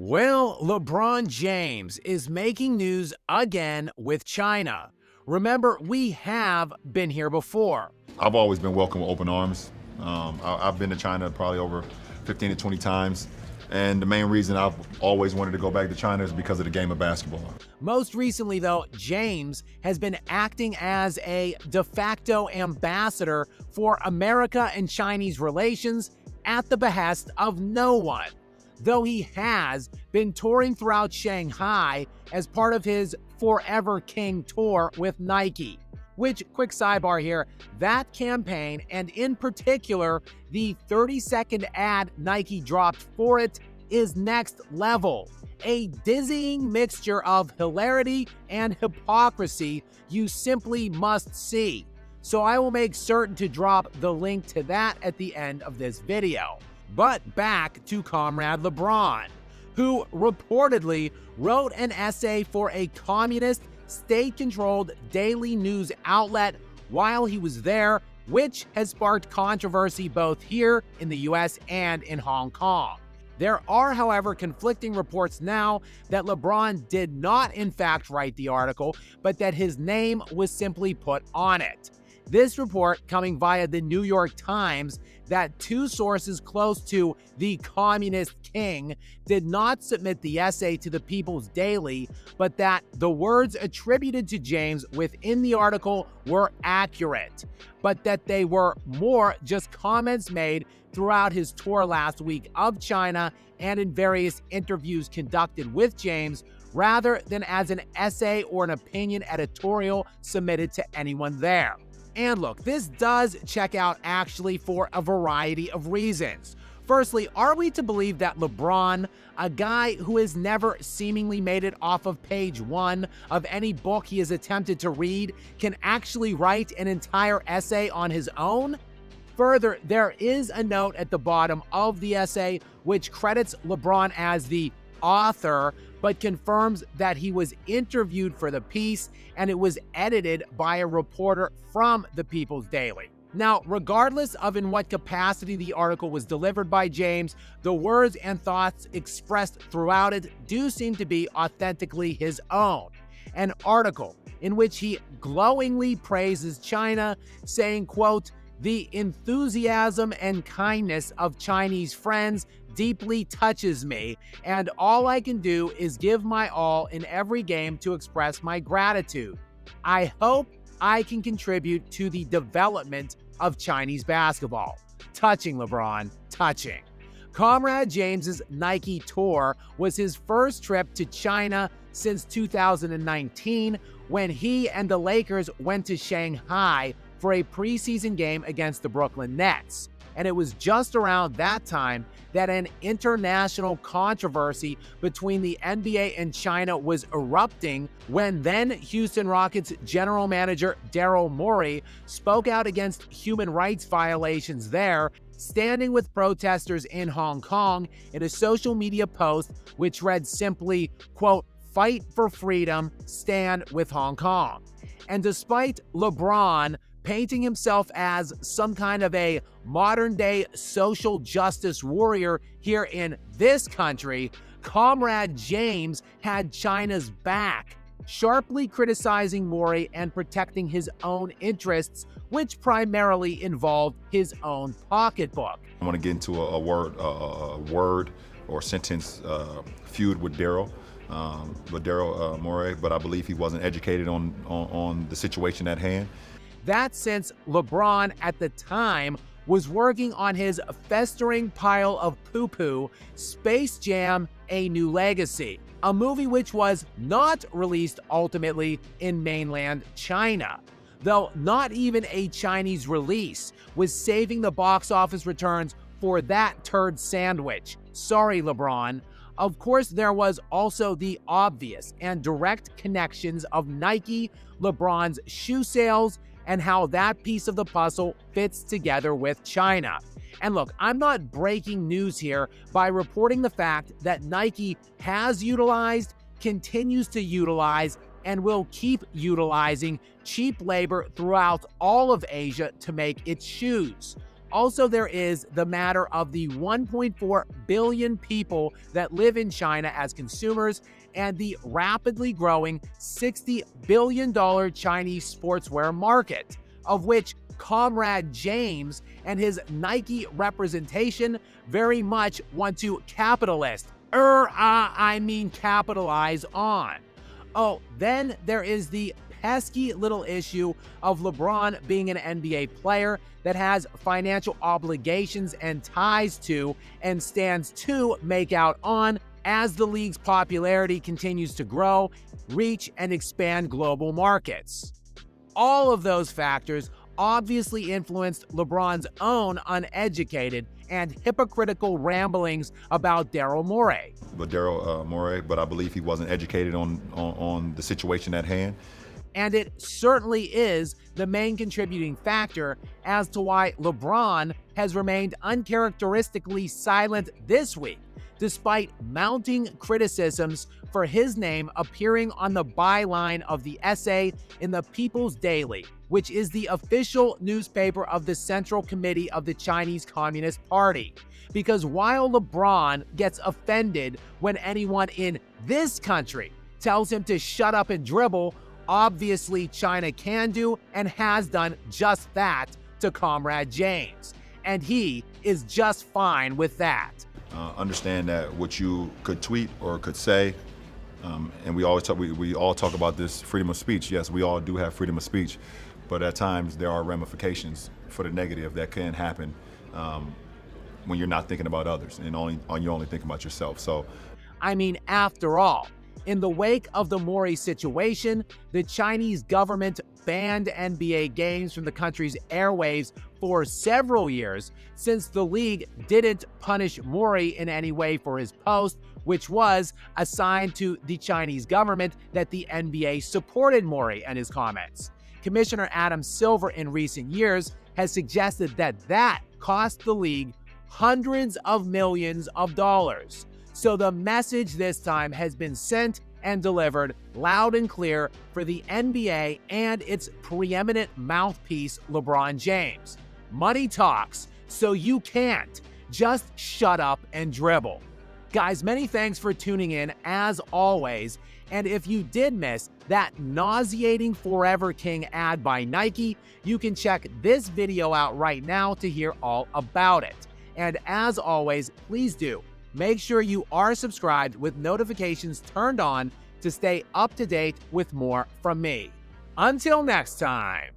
Well, LeBron James is making news again with China. Remember, we have been here before. I've always been welcomed with open arms. I've been to China probably over 15 to 20 times. And the main reason I've always wanted to go back to China is because of the game of basketball. Most recently, though, James has been acting as a de facto ambassador for America and Chinese relations at the behest of no one, though he has been touring throughout Shanghai as part of his Forever King tour with Nike. Which, quick sidebar here, that campaign, and in particular, the 30-second ad Nike dropped for it, is next level. A dizzying mixture of hilarity and hypocrisy you simply must see. So I will make certain to drop the link to that at the end of this video. But back to Comrade LeBron, who reportedly wrote an essay for a communist, state-controlled daily news outlet while he was there, which has sparked controversy both here in the US and in Hong Kong. There are, however, conflicting reports now that LeBron did not in fact write the article, but that his name was simply put on it. This report coming via the New York Times that two sources close to the communist king did not submit the essay to the People's Daily, but that the words attributed to James within the article were accurate, but that they were more just comments made throughout his tour last week of China and in various interviews conducted with James, rather than as an essay or an opinion editorial submitted to anyone there. And look, this does check out actually for a variety of reasons. Firstly, are we to believe that LeBron, a guy who has never seemingly made it off of page 1 of any book he has attempted to read, can actually write an entire essay on his own? Further, there is a note at the bottom of the essay which credits LeBron as the author, but confirms that he was interviewed for the piece and it was edited by a reporter from the People's Daily. Now, regardless of in what capacity the article was delivered by James, the words and thoughts expressed throughout it do seem to be authentically his own. An article in which he glowingly praises China, saying, quote, "The enthusiasm and kindness of Chinese friends deeply touches me, and all I can do is give my all in every game to express my gratitude. I hope I can contribute to the development of Chinese basketball." Touching, LeBron, touching. Comrade James's Nike tour was his first trip to China since 2019, when he and the Lakers went to Shanghai for a preseason game against the Brooklyn Nets. And it was just around that time that an international controversy between the NBA and China was erupting, when then Houston Rockets general manager Daryl Morey spoke out against human rights violations there, standing with protesters in Hong Kong in a social media post which read simply, quote, "Fight for freedom, stand with Hong Kong." And despite LeBron painting himself as some kind of a modern-day social justice warrior here in this country, Comrade James had China's back, sharply criticizing Morey and protecting his own interests, which primarily involved his own pocketbook. I want to get into a word or sentence feud with Daryl Morey, but I believe he wasn't educated on the situation at hand. That since LeBron at the time was working on his festering pile of poo-poo, Space Jam: A New Legacy, a movie which was not released ultimately in mainland China. Though not even a Chinese release was saving the box office returns for that turd sandwich. Sorry, LeBron. Of course, there was also the obvious and direct connections of Nike, LeBron's shoe sales, and how that piece of the puzzle fits together with China. And look, I'm not breaking news here by reporting the fact that Nike has utilized, continues to utilize, and will keep utilizing cheap labor throughout all of Asia to make its shoes. Also, there is the matter of the 1.4 billion people that live in China as consumers and the rapidly growing $60 billion Chinese sportswear market, of which Comrade James and his Nike representation very much want to capitalize on. Oh, then there is the pesky little issue of LeBron being an NBA player that has financial obligations and ties to and stands to make out on as the league's popularity continues to grow, reach, and expand global markets. All of those factors obviously influenced LeBron's own uneducated and hypocritical ramblings about Daryl Morey. But I believe he wasn't educated on the situation at hand. And it certainly is the main contributing factor as to why LeBron has remained uncharacteristically silent this week, despite mounting criticisms for his name appearing on the byline of the essay in the People's Daily, which is the official newspaper of the Central Committee of the Chinese Communist Party. Because while LeBron gets offended when anyone in this country tells him to shut up and dribble, obviously China can do and has done just that to Comrade James. And he is just fine with that. Understand that what you could tweet or could say, and we all talk about this freedom of speech. Yes, we all do have freedom of speech, but at times there are ramifications for the negative that can happen when you're not thinking about others and you're only thinking about yourself. So, I mean, after all, in the wake of the Morey situation, the Chinese government banned NBA games from the country's airwaves for several years, since the league didn't punish Morey in any way for his post, which was a sign to the Chinese government that the NBA supported Morey and his comments. Commissioner Adam Silver in recent years has suggested that cost the league hundreds of millions of dollars. So the message this time has been sent and delivered loud and clear for the NBA and its preeminent mouthpiece, LeBron James. Money talks, so you can't. Just shut up and dribble. Guys, many thanks for tuning in as always. And if you did miss that nauseating Forever King ad by Nike, you can check this video out right now to hear all about it. And as always, please do make sure you are subscribed with notifications turned on to stay up to date with more from me. Until next time.